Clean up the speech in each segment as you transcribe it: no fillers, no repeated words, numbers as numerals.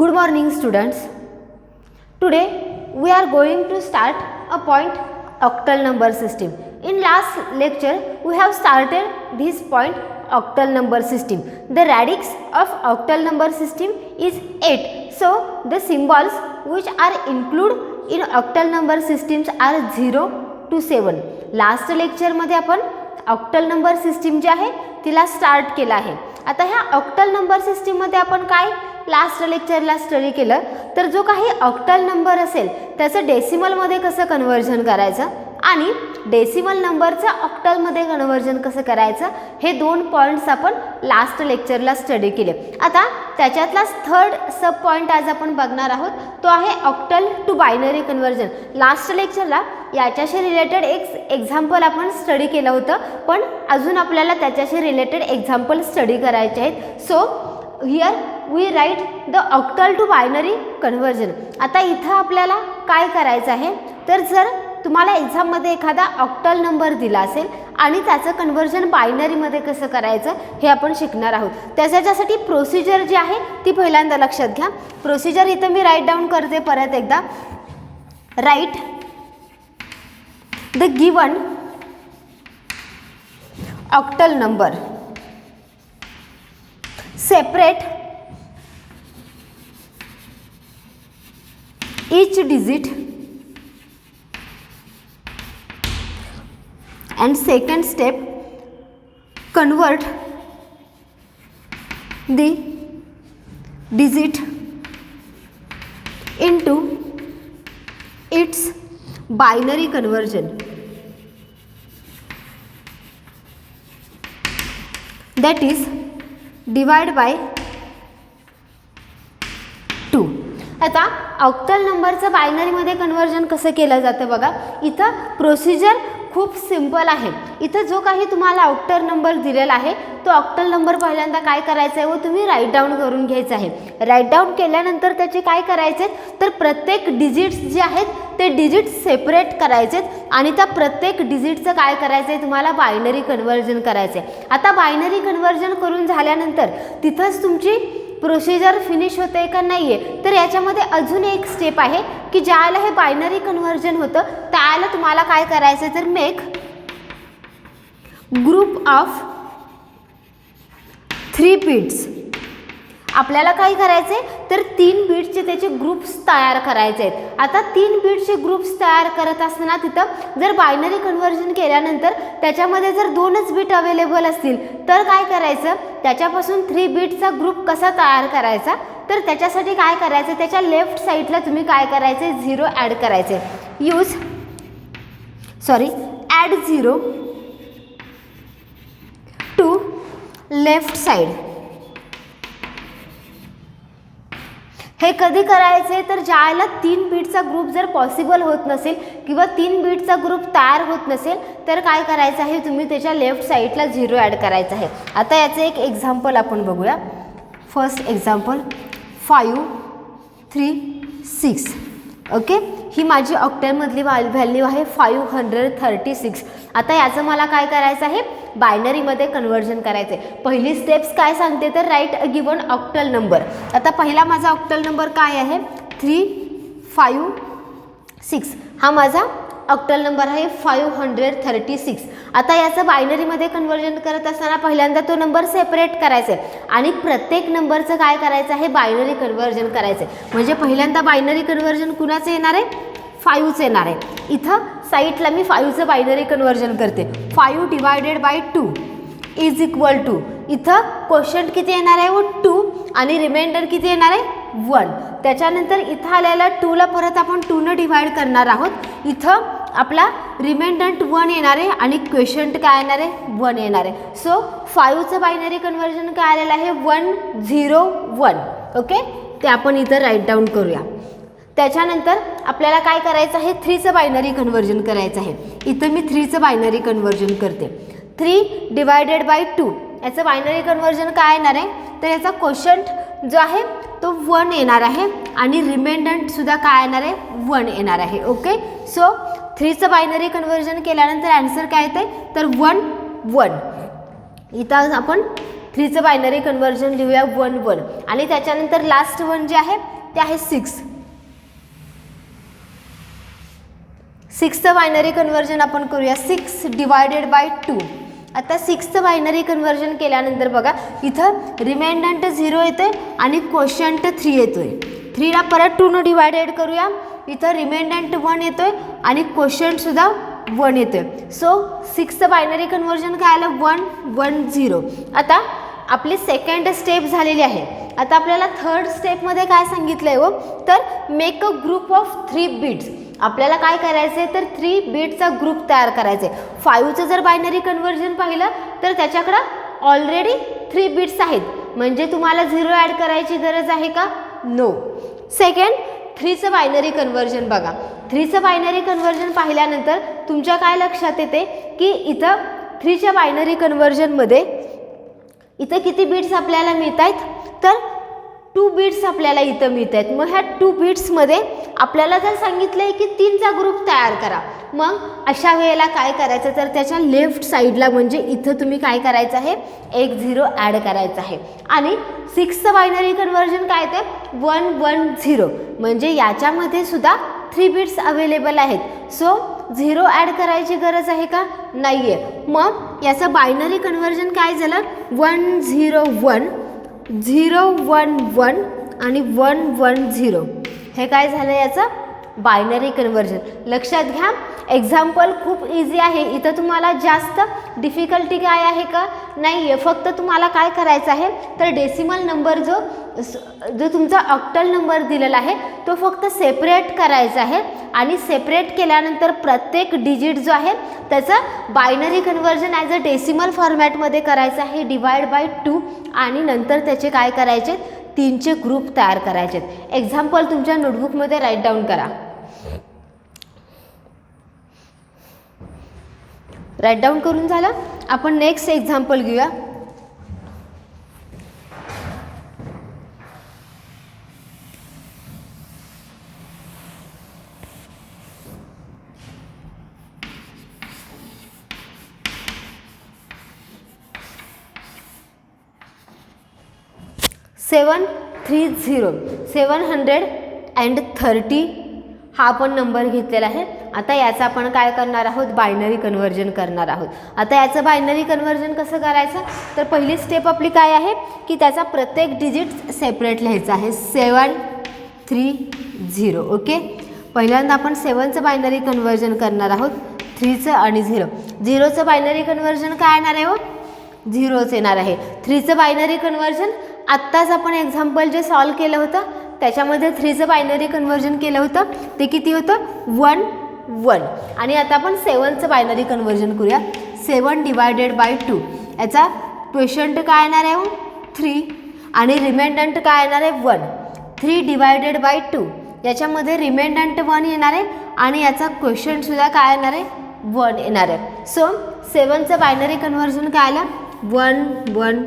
Good morning students. Today we are going to start a point octal number system. In last lecture we have started this point octal number system. The radix of octal number system is 8. So the symbols which are included in octal number systems are 0 to 7. Last lecture मध्ये आपण octal number system जी आहे तिला start केला आहे. आता ह्या octal number system मध्ये आपण काय लास्ट लेक्चरला स्टडी केलं तर जो काही ऑक्टल नंबर असेल त्याचं डेसिमल मध्ये कसं कन्वर्जन करायचं आणि डेसिमल नंबरचं ऑक्टल मध्ये कन्वर्जन कसं करायचं हे दोन पॉइंट्स आपण लास्ट लेक्चरला स्टडी केले. आता त्याच्यातला थर्ड सब पॉइंट आज आपण बघणार आहोत तो आहे octal to binary conversion. Last लेक्चरला याच्याशी रिलेटेड एक एक्झाम्पल आपण स्टडी केलं होतं पण अजून आपल्याला त्याच्याशी रिलेटेड एक्झाम्पल स्टडी करायचे आहेत. So here we write the octal to binary conversion. आता इथं आपल्याला काय करायचं आहे तर जर तुम्हाला एक्झाममध्ये एखादा ऑक्टल नंबर दिला असेल आणि त्याचं कन्वर्जन बायनरीमध्ये कसं करायचं हे आपण शिकणार आहोत. त्याच्यासाठी प्रोसिजर जी आहे ती पहिल्यांदा लक्षात घ्या. प्रोसिजर इथं मी राईट डाऊन करते परत एकदा. Write the given octal number, separate each digit and second step convert the digit into its binary conversion, that is divide by 2. आता ऑक्टल नंबरचं बायनरीमध्ये कन्वर्जन कसं केलं जातं बघा. इथं प्रोसिजर खूप सिंपल आहे. इथं जो काही तुम्हाला ऑक्टल नंबर दिलेला आहे तो ऑक्टल नंबर पहिल्यांदा काय करायचं आहे व तुम्ही राईट डाऊन करून घ्यायचं आहे. राईट डाऊन केल्यानंतर त्याचे काय करायचे तर प्रत्येक डिजिट्स जे आहेत ते डिजिट सेपरेट करायचे आणि त्या प्रत्येक डिजिटचं काय करायचं आहे तुम्हाला बायनरी कन्वर्जन करायचं आहे. आता बायनरी कन्वर्जन करून झाल्यानंतर तिथंच तुमची प्रोसिजर फिनिश होते का नाही आहे तर याच्यामध्ये अजून एक स्टेप आहे की ज्याला हे बायनरी कन्वर्जन होतं त्याला तुम्हाला काय करायचं तर मेक ग्रुप ऑफ 3 बिट्स. आपल्याला काय करायचे तर 3 बिट्सचे त्याचे ग्रुप्स तयार करायचे आहेत. आता 3 बिट्सचे ग्रुप्स तयार करत असताना तिथं जर बायनरी कन्वर्जन केल्यानंतर त्याच्यामध्ये जर 2च बिट अवेलेबल असतील तर काय करायचं त्याच्यापासून 3 बिटचा ग्रुप कसा तयार करायचा तर त्याच्यासाठी काय करायचं त्याच्या लेफ्ट साईडला तुम्ही काय करायचे 0 ॲड करायचे. Add 0 to left side. हे कधी करायचे तर ज्याला 3 बिटचा ग्रुप जर पॉसिबल होत नसेल किंवा 3 बिटचा ग्रुप तयार होत नसेल तर काय करायचं आहे तुम्ही त्याच्या लेफ्ट साईडला 0 ॲड करायचं आहे. आता याचं एक एक्झाम्पल आपण बघूया. First example 5 3 6. ओके, ही माझी ऑक्टलमधली व्हॅल्यू आहे 536. आता याचं मला काय करायचं आहे बायनरीमध्ये कन्वर्जन करायचं आहे. पहिली स्टेप्स काय सांगते तर right a given octal number. आता पहिला माझा ऑक्टल नंबर काय आहे 356. हा माझा ऑक्टल नंबर आहे 536. आता याचं बायनरीमध्ये कन्वर्जन करत असताना पहिल्यांदा तो नंबर सेपरेट करायचा आहे आणि प्रत्येक नंबरचं काय करायचं आहे बायनरी कन्वर्जन करायचं आहे. म्हणजे पहिल्यांदा बायनरी कन्वर्जन कुणाचं येणार आहे 5चं येणार आहे. इथं साईडला मी 5चं बायनरी कन्वर्जन करते. 5 divided by 2 is equal to इथं क्वोशंट किती येणार आहे व 2 आणि रिमाइंडर किती येणार आहे 1. त्याच्यानंतर इथं आलेला 2ला परत आपण 2ने डिवाइड करणार आहोत. इथं आपला रिमाइंडंट 1 येणार आहे आणि क्वेशंट काय येणार आहे 1 येणार आहे. सो 5चं बायनरी कन्वर्जन काय आलेलं आहे 101. ओके, ते आपण इथं राईट डाऊन करूया. त्याच्यानंतर आपल्याला काय करायचं आहे 3चं बायनरी कन्वर्जन करायचं आहे. इथं मी 3चं बायनरी कन्वर्जन करते. 3 डिवायडेड बाय 2 याचं बायनरी कन्वर्जन काय येणार आहे तर याचा क्वोशंट जो आहे तो 1 येणार आहे आणि रिमाइंडंटसुद्धा काय येणार आहे 1 येणार आहे. ओके, सो 3चं बायनरी कन्वर्जन केल्यानंतर ॲन्सर काय येतं तर 1 1. इथं आपण 3चं बायनरी कन्व्हर्जन लिहूया 1 1 आणि त्याच्यानंतर लास्ट 1 जे आहे ते आहे 6. 6चं बायनरी कन्व्हर्जन आपण करूया 6 डिवायडेड बाय 2. आता 6चं बायनरी कन्व्हर्जन केल्यानंतर बघा इथं रिमाइंडंट 0 येतोय आणि क्वोशंट 3 येतोय. 3ला परत 2 डिवायडेड करूया, इथं रिमाइंडंट 1 येतोय आणि क्वोशंट सुद्धा 1 येतोय. सो 6चं बायनरी कन्व्हर्जन काय आलं 1 1 0. आता आपली सेकंड स्टेप झालेली आहे. आता आपल्याला थर्ड स्टेपमध्ये काय सांगितलं आहे हो, तर make a group of 3 bits. आपल्याला काय करायचं आहे तर 3 बिटचा ग्रुप तयार करायचा आहे. 5चं जर बायनरी कन्व्हर्जन पाहिलं तर त्याच्याकडं ऑलरेडी 3 बिट्स आहेत, म्हणजे तुम्हाला 0 ॲड करायची गरज आहे का, नो. सेकंड 3चं बायनरी कन्व्हर्जन बघा. 3चं बायनरी कन्व्हर्जन पाहिल्यानंतर तुमच्या काय लक्षात येते की इथं 3च्या बायनरी कन्व्हर्जनमध्ये इथं किती बिट्स आपल्याला मिळत आहेत, तर 2 बिट्स आपल्याला इथं मिळत आहेत. मग ह्या 2 बिट्समध्ये आपल्याला जर सांगितलं आहे की 3चा ग्रुप तयार करा, मग अशा वेळेला काय करायचं तर त्याच्या लेफ्ट साईडला म्हणजे इथं तुम्ही काय करायचं आहे, एक 0 ॲड करायचं आहे. आणि 6चं बायनरी कन्व्हर्जन काय ते 1 1 0, म्हणजे याच्यामध्ये सुद्धा 3 बिट्स अवेलेबल आहेत. सो 0 ॲड करायची गरज आहे का, नाही आहे. मग याचं बायनरी कन्व्हर्जन काय झालं 1 0 1 0 1 1 आणि 1 1 0. हे काय झालं याचं बायनरी कन्व्हर्जन. लक्षात घ्या, एक्झाम्पल खूप इझी आहे. इथं तुम्हाला जास्त डिफिकल्टी काय आहे का, नाही आहे. फक्त तुम्हाला काय करायचं आहे तर डेसिमल नंबर जो तुमचा ऑक्टल नंबर दिलेला आहे तो फक्त सेपरेट करायचा आहे आणि सेपरेट केल्यानंतर प्रत्येक डिजिट जो आहे त्याचं binary conversion as a decimal फॉर्मॅटमध्ये करायचं आहे, डिवाइड बाय 2. आणि नंतर त्याचे काय करायचे 3चे ग्रुप तयार करायचे. एक्झाम्पल तुमच्या नोटबुकमध्ये राईट डाऊन करा. राईट डाऊन करून झालं, आपण नेक्स्ट एक्झाम्पल घेऊया. सेवन 730 हा आपण नंबर घेतलेला आहे. आता याचा आपण काय करणार आहोत, बायनरी कन्व्हर्जन करणार आहोत. आता याचं बायनरी कन्व्हर्जन कसं करायचं तर पहिली स्टेप आपली काय आहे की त्याचा प्रत्येक डिजिट सेपरेट लिहायचा आहे 730. ओके, पहिल्यांदा आपण 7चं बायनरी कन्व्हर्जन करणार आहोत, 3चं आणि 0चं बायनरी कन्व्हर्जन काय येणार आहे हो, 0च येणार आहे. 3चं बायनरी कन्व्हर्जन आत्ताच आपण एक्झाम्पल जे सॉल्व केलं होतं त्याच्यामध्ये 3चं बायनरी कन्व्हर्जन केलं होतं ते किती होतं 1 1. आणि आता आपण 7चं बायनरी कन्व्हर्जन करूया. 7 डिवायडेड बाय 2, याचा क्वोशंट काय येणार आहे 3 आणि रिमाइंडंट काय येणार आहे 1. 3 डिवायडेड बाय 2, याच्यामध्ये रिमाइंडंट 1 येणार आहे आणि याचा क्वोशंटसुद्धा काय येणार आहे 1 येणार आहे. सो 7चं बायनरी कन्व्हर्जन काय आलं 1 1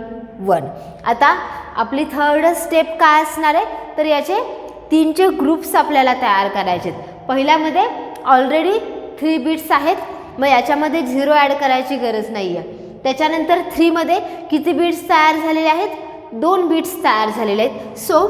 1. आता आपली थर्ड स्टेप काय असणार आहे तर याचे 3चे ग्रुप्स आपल्याला तयार करायचे. पहिल्यामध्ये ऑलरेडी 3 बिट्स आहेत, मग याच्यामध्ये 0 ॲड करायची गरज नाही आहे. त्याच्यानंतर 3मध्ये किती बिट्स तयार झालेले आहेत, 2 बिट्स तयार झालेले आहेत. सो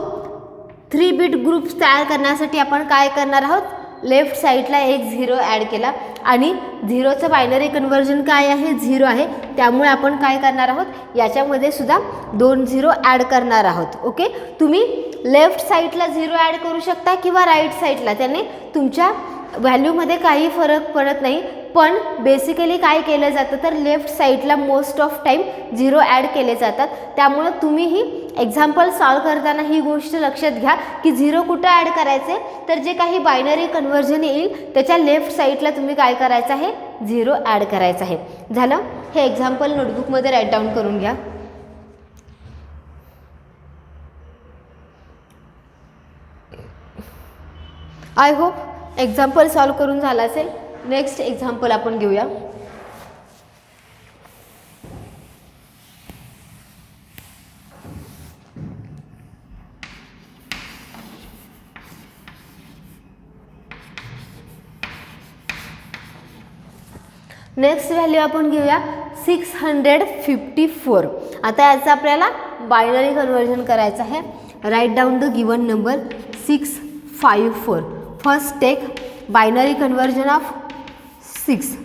3 बिट ग्रुप्स तयार करण्यासाठी आपण काय करणार आहोत, लेफ्ट साईडला एक 0 ॲड केला आणि 0चं बायनरी कन्व्हर्जन काय आहे 0 आहे, त्यामुळे आपण काय करणार आहोत याच्यामध्ये सुद्धा 2 0 ॲड करणार आहोत. ओके, तुम्ही लेफ्ट साईडला 0 ॲड करू शकता किंवा राईट साईडला, त्याने तुमच्या व्हॅल्यूमध्ये काही फरक पडत नाही. पण बेसिकली काय केलं जातं तर लेफ्ट साईडला मोस्ट ऑफ टाईम 0 ॲड केले जातात. त्यामुळं तुम्हीही एक्झाम्पल सॉल्व करताना ही गोष्ट लक्षात घ्या की 0 कुठं ॲड करायचे तर जे काही बायनरी कन्व्हर्जन येईल त्याच्या लेफ्ट साईडला तुम्ही काय करायचं आहे 0 ॲड करायचं आहे. झालं, हे एक्झाम्पल नोटबुकमध्ये राईट डाऊन करून घ्या. आय होप एक्झाम्पल सॉल्व करून झाला असेल. नेक्स्ट एक्झाम्पल आपण घेऊया. नेक्स्ट व्हॅल्यू आपण घेऊया 654. आता याचं आपल्याला बायनरी कन्वर्जन करायचं आहे. Write down the given number 654. First take binary conversion of 6.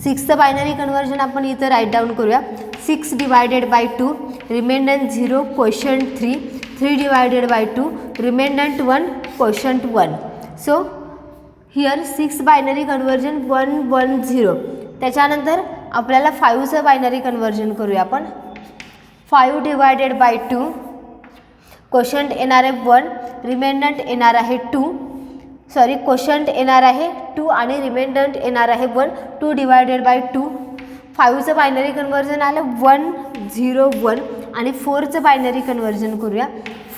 6चं बायनरी कन्वर्जन आपण इथं राईट डाऊन करूया. 6 divided by 2, remainder 0, quotient 3. 3 divided by 2, remainder 1, quotient 1. So here 6 binary conversion 110. त्याच्यानंतर आपल्याला 5चं बायनरी कन्वर्जन करूया आपण. 5 डिवायडेड बाय 2, क्वोशंट येणार आहे 1, रिमेंडंट येणार आहे 2. सॉरी, क्वोशंट येणार आहे 2 आणि रिमेंडंट येणार आहे 1. 2 डिवायडेड बाय 2. 5चं बायनरी कन्वर्जन आलं 101 आणि 4चं बायनरी कन्वर्जन करूया.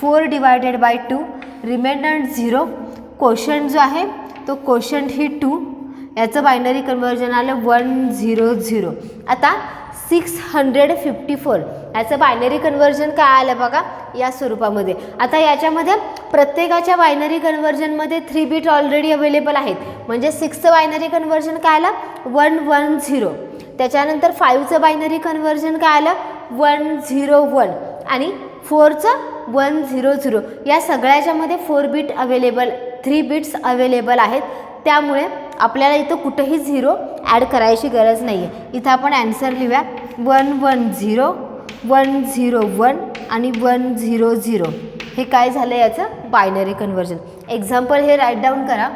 4 डिवायडेड बाय 2, रिमेंडंट 0, क्वोशंट जो आहे तो क्वोशंट ही 2. याचं बायनरी कन्वर्जन आलं 100. आता 654 याचं बायनरी कन्वर्जन काय आलं बघा या स्वरूपामध्ये. आता याच्यामध्ये प्रत्येकाच्या बायनरी कन्वर्जनमध्ये 3 बीट ऑलरेडी अवेलेबल आहेत. म्हणजे 6चं बायनरी कन्वर्जन काय आलं 110. त्याच्यानंतर 5चं बायनरी कन्वर्जन काय आलं 101 आणि 4चं 100. या सगळ्याच्यामध्ये 4 बीट अवेलेबल, 3 बिट्स अवेलेबल आहेत. त्यामुळे आपल्याला इथं कुठेही 0 ॲड करायची गरज नाही आहे. इथं आपण ॲन्सर लिहूया 110, 101 आणि 100. हे काय झालं याचं बायनरी कन्वर्जन. एक्झाम्पल हे राईट डाऊन करा.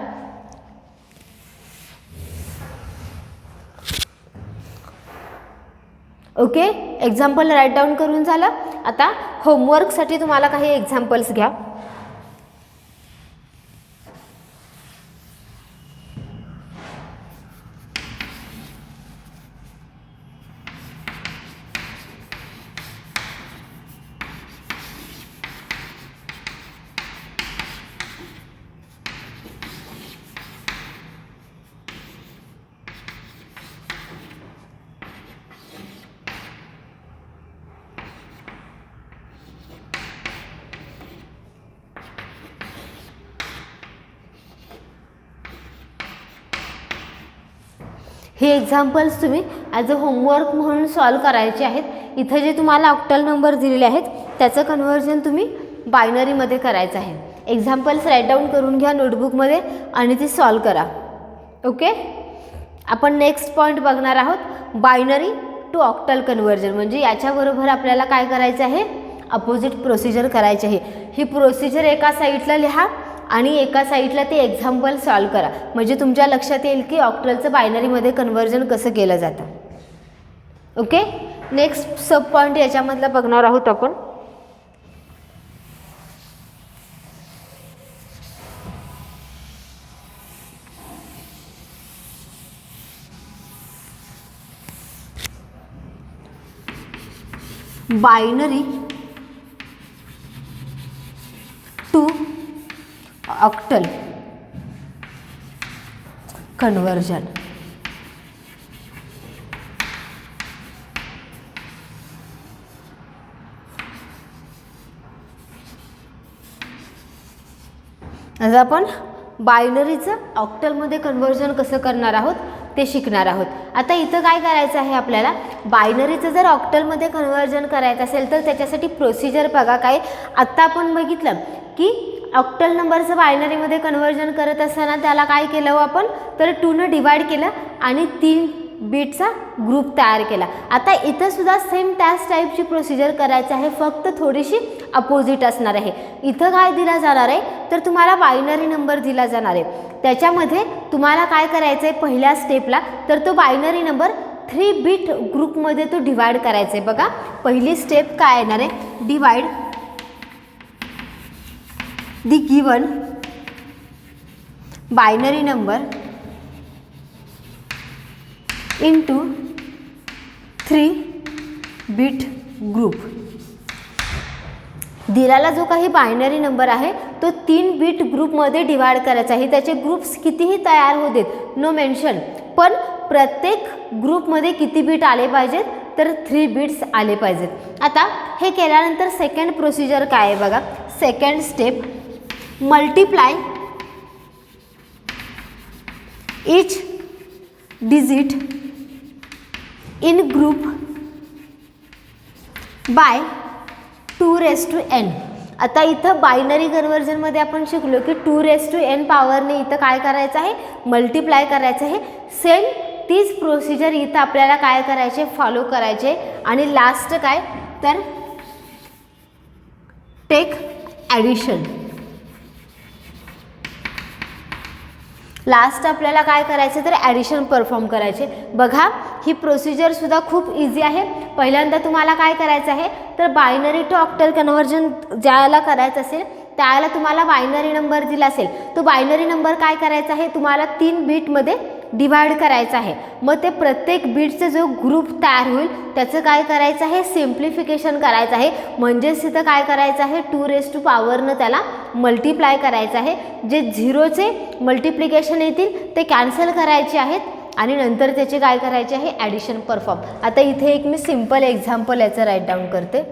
ओके, एक्झाम्पल राईट डाऊन करून झालं. आता होमवर्कसाठी तुम्हाला काही एक्झाम्पल्स घ्या. हे एक्झाम्पल्स तुम्ही ॲज अ होमवर्क म्हणून सॉल्व करायचे आहेत. इथं जे तुम्हाला ऑक्टल नंबर दिलेले आहेत त्याचं कन्वर्जन तुम्ही बायनरीमध्ये करायचं आहे. एक्झाम्पल्स राईट डाऊन करून घ्या नोटबुकमध्ये आणि ती सॉल्व करा. ओके, आपण नेक्स्ट पॉईंट बघणार आहोत बायनरी टू ऑक्टल कन्वर्जन. म्हणजे याच्याबरोबर आपल्याला काय करायचं आहे, अपोजिट प्रोसिजर करायची आहे. ही प्रोसिजर एका साईडला लिहा आणि एका साईडला ते एक्झाम्पल सॉल्व करा. म्हणजे तुमच्या लक्षात येईल की ऑक्टलचं बायनरीमध्ये कन्वर्जन कसं केलं जातं. ओके, नेक्स्ट सब पॉईंट याच्यामधला बघणार आहोत आपण. Binary to octal conversion. आज आपण बायनरीचं ऑक्टलमध्ये कन्वर्जन कसं करणार आहोत ते शिकणार आहोत. आता इथं काय करायचं आहे आपल्याला, बायनरीचं जर ऑक्टलमध्ये कन्वर्जन करायचं असेल तर त्याच्यासाठी प्रोसिजर बघा काय. आत्ता आपण बघितलं की ऑक्टल नंबरचं बायनरीमध्ये कन्वर्जन करत असताना त्याला काय केलं आपण, तर 2ने डिवाइड केलं आणि 3 बीटचा ग्रुप तयार केला. आता इथं सुद्धा सेम त्याच टाईपची प्रोसिजर करायची आहे, फक्त थोडीशी अपोजिट असणार आहे. इथं काय दिला जाणार आहे, तर तुम्हाला बायनरी नंबर दिला जाणार आहे. त्याच्यामध्ये तुम्हाला काय करायचं आहे पहिल्या स्टेपला, तर तो बायनरी नंबर 3 बीट ग्रुपमध्ये तो डिवाइड करायचा आहे. बघा पहिली स्टेप काय येणार आहे, divide the given binary number into 3 bit group. दिलेला जो काही बायनरी नंबर आहे तो 3 बीट ग्रुपमध्ये डिवाइड करायचा आहे. त्याचे ग्रुप्स कितीही तयार होऊ देत, नो मेन्शन, पण प्रत्येक ग्रुपमध्ये किती बीट आले पाहिजेत, तर 3 बीट्स आले पाहिजेत. आता हे केल्यानंतर सेकंड प्रोसिजर काय आहे बघा. Second step, multiply each digit in group by 2n. आता इथं बायनरी कन्व्हर्जनमध्ये आपण शिकलो की 2n पॉवरने इथं काय करायचं आहे, मल्टिप्लाय करायचं आहे. सेम तीच प्रोसिजर इथं आपल्याला काय करायचे, फॉलो करायचे. आणि लास्ट काय तर टेक ॲडिशन. लास्ट आपल्याला काय करायचं तर ॲडिशन परफॉर्म करायचे. बघा ही प्रोसिजरसुद्धा खूप इझी आहे. पहिल्यांदा तुम्हाला काय करायचं आहे तर बायनरी टू ऑक्टल कन्व्हर्जन ज्याला करायचं असेल त्याला तुम्हाला बायनरी नंबर दिला असेल तो बायनरी नंबर काय करायचा आहे, तुम्हाला 3 बीटमध्ये डिवाइड करायचा आहे. मग ते प्रत्येक बीटचा जो ग्रुप तयार होईल त्याचं काय करायचं आहे, सिम्प्लिफिकेशन करायचं आहे. म्हणजेच तिथं काय करायचं आहे, 2 त्याला मल्टिप्लाय करायचं आहे. जे झिरोचे मल्टिप्लिकेशन येतील ते कॅन्सल करायचे आहेत आणि नंतर त्याचे काय करायचे आहे, ॲडिशन परफॉर्म. आता इथे एक मी सिम्पल एक्झाम्पल याचं राईट डाऊन करते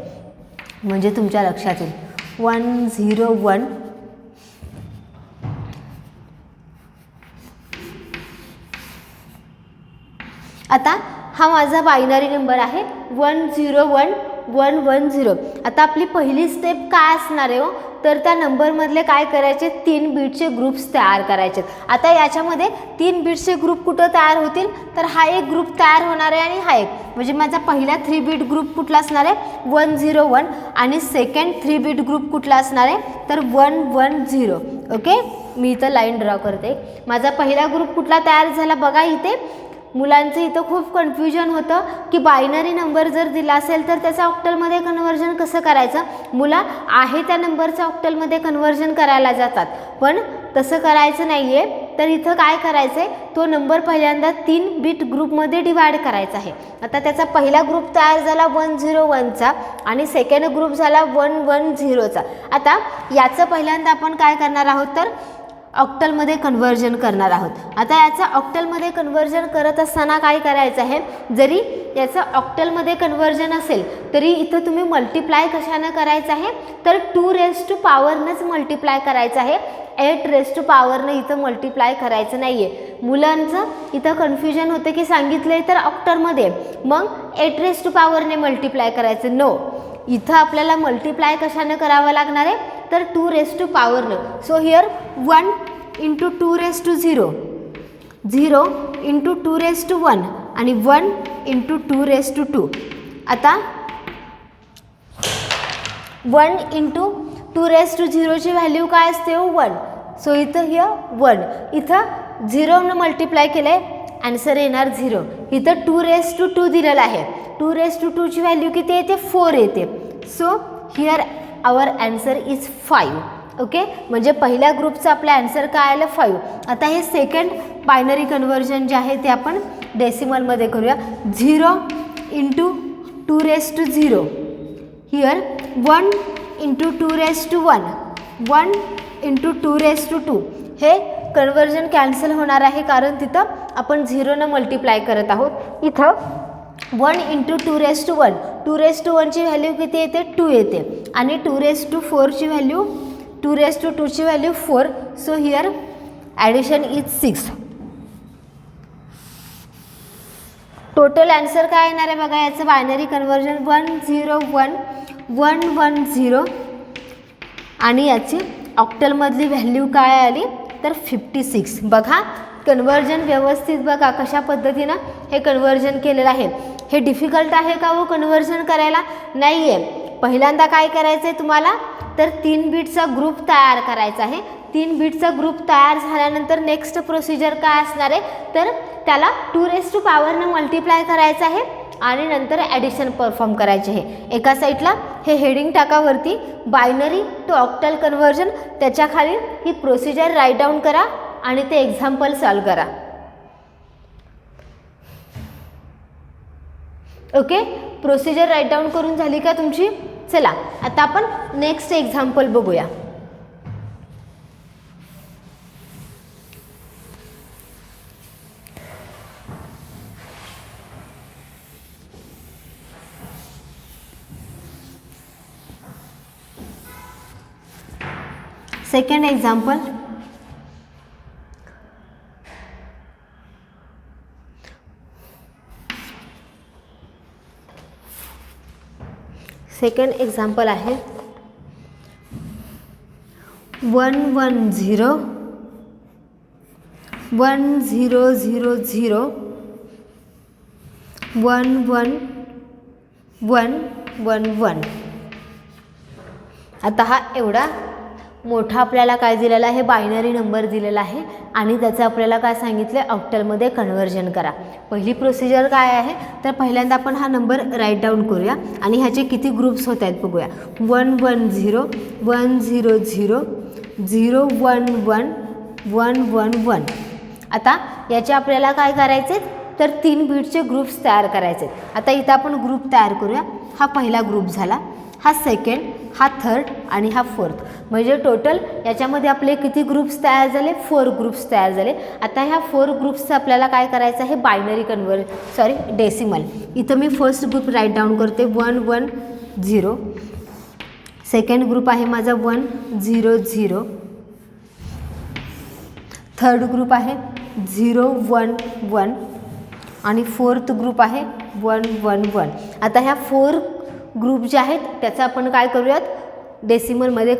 म्हणजे तुमच्या लक्षात येईल. 101 आता हा माझा बायनरी नंबर आहे 101110. आता आपली पहिली स्टेप काय असणार आहे हो, तर त्या नंबरमधले काय करायचे, 3 बीटचे ग्रुप्स तयार करायचे. आता याच्यामध्ये 3 बीटचे ग्रुप कुठं तयार होतील तर हा एक ग्रुप तयार होणार आहे आणि हा एक, म्हणजे माझा पहिला 3 बीट ग्रुप कुठला असणार आहे 101 आणि सेकंड 3 बीट ग्रुप कुठला असणार आहे तर 110. ओके, मी इथं लाईन ड्रॉ करते. माझा पहिला ग्रुप कुठला तयार झाला बघा. इथे मुलांचं इथं खूप कन्फ्युजन होतं की बायनरी नंबर जर दिला असेल तर त्याचं ऑक्टलमध्ये कन्व्हर्जन कसं करायचं. मुलं आहे त्या नंबरचं ऑक्टलमध्ये कन्व्हर्जन करायला जातात, पण तसं करायचं नाही आहे. तर इथं काय करायचं आहे, तो नंबर पहिल्यांदा 3 बीट ग्रुपमध्ये डिवाइड करायचा आहे. आता त्याचा पहिला ग्रुप तयार झाला 101चा आणि सेकंड ग्रुप झाला 110चा. आता याचं पहिल्यांदा आपण काय करणार आहोत तर ऑक्टलमध्ये कन्व्हर्जन करणार आहोत. आता याचं ऑक्टलमध्ये कन्व्हर्जन करत असताना काय करायचं आहे, जरी याचं ऑक्टलमध्ये कन्व्हर्जन असेल तरी इथं तुम्ही मल्टिप्लाय कशानं करायचं आहे तर 2 मल्टिप्लाय करायचं आहे. 8 इथं मल्टिप्लाय करायचं नाही आहे. मुलांचं इथं कन्फ्युजन होतं की सांगितलं तर ऑक्टलमध्ये मग 8 मल्टिप्लाय करायचं. नो, इथं आपल्याला मल्टिप्लाय कशानं करावं लागणार आहे तर 2 सो हिअर 1 इंटू 2 0 इंटू 2 आणि 1 इंटू 2. आता 1 इंटू 2 व्हॅल्यू काय असते 1. सो इथं हिअर 1, इथं 0 मल्टिप्लाय केलं आहे, आन्सर येणार 0. इथं 2 दिलेलं आहे. 2 व्हॅल्यू किती येते 4 येते. So here our answer is 5. ओके, म्हणजे पहिल्या ग्रुपचं आपलं आन्सर काय आलं 5. आता हे सेकंड बायनरी कन्व्हर्जन जे आहे ते आपण डेसिमलमध्ये करूया. 0 इंटू 2 हिअर 1 इंटू 2 1 इंटू 2 हे कन्व्हर्जन कॅन्सल होणार आहे कारण तिथं आपण 0 मल्टिप्लाय करत आहोत. इथं 1 इंटू 2 ची व्हॅल्यू किती येते 2 येते आणि 2 ची value 2 value 4. So here addition is 6. Total answer काय येणार आहे बघा याचं बायनरी कन्व्हर्जन 101 आणि याची ऑक्टलमधली व्हॅल्यू काय आली तर 56. बघा कन्व्हर्जन व्यवस्थित बघा कशा पद्धतीनं हे कन्व्हर्जन केलेलं आहे. हे डिफिकल्ट आहे का हो कन्व्हर्जन करायला? नाही आहे. पहिल्यांदा काय करायचं आहे तुम्हाला तर 3 बीटचा ग्रुप तयार करायचा आहे. 3 बीटचा ग्रुप तयार झाल्यानंतर नेक्स्ट प्रोसिजर काय असणार आहे तर त्याला 2 मल्टिप्लाय करायचं आहे आणि नंतर ॲडिशन परफॉर्म करायचे आहे. एका साईडला हे हेडिंग टाकावरती बायनरी टू ऑक्टल कन्व्हर्जन, त्याच्याखाली ही प्रोसिजर राईट डाऊन करा आणि ते एक्झाम्पल सॉल्व करा. ओके, प्रोसिजर राईट डाऊन करून झाली का तुमची? चला आता आपण नेक्स्ट एक्झाम्पल बघूया. सेकंड एक्झाम्पल, सेकंड एक्झाम्पल आहे 1 1 0 1 0 0 0 1 1 1 1 1. आता हा एवढा मोठा आपल्याला काय दिलेला आहे, बायनरी नंबर दिलेला आहे आणि त्याचं आपल्याला काय सांगितलं आहे, ऑक्टलमध्ये कन्व्हर्जन करा. पहिली प्रोसिजर काय आहे, तर पहिल्यांदा आपण हा नंबर राईट डाऊन करूया आणि ह्याचे किती ग्रुप्स होत आहेत बघूया. 1 1 0 1 0 0 0 1 1 1 1 1. आता याचे आपल्याला काय करायचे, तर 3 बीटचे ग्रुप्स तयार करायचे. आता इथं आपण ग्रुप तयार करूया. हा पहिला ग्रुप झाला, हा सेकंड, हा थर्ड आणि हा फोर्थ. म्हणजे टोटल याच्यामध्ये आपले किती ग्रुप्स तयार झाले, 4 ग्रुप्स तयार झाले. आता ह्या 4 ग्रुप्सचं आपल्याला काय करायचं आहे, बायनरी डेसिमल. इथं मी फर्स्ट ग्रुप राईट डाऊन करते 1 1 0. सेकंड ग्रुप आहे माझा 1 0 0. थर्ड ग्रुप आहे 0 1 1 आणि फोर्थ ग्रुप आहे 1 1 1. आता ह्या 4 ग्रुप जे आहेत त्याचं आपण काय करूयात, डेसिमलमध्ये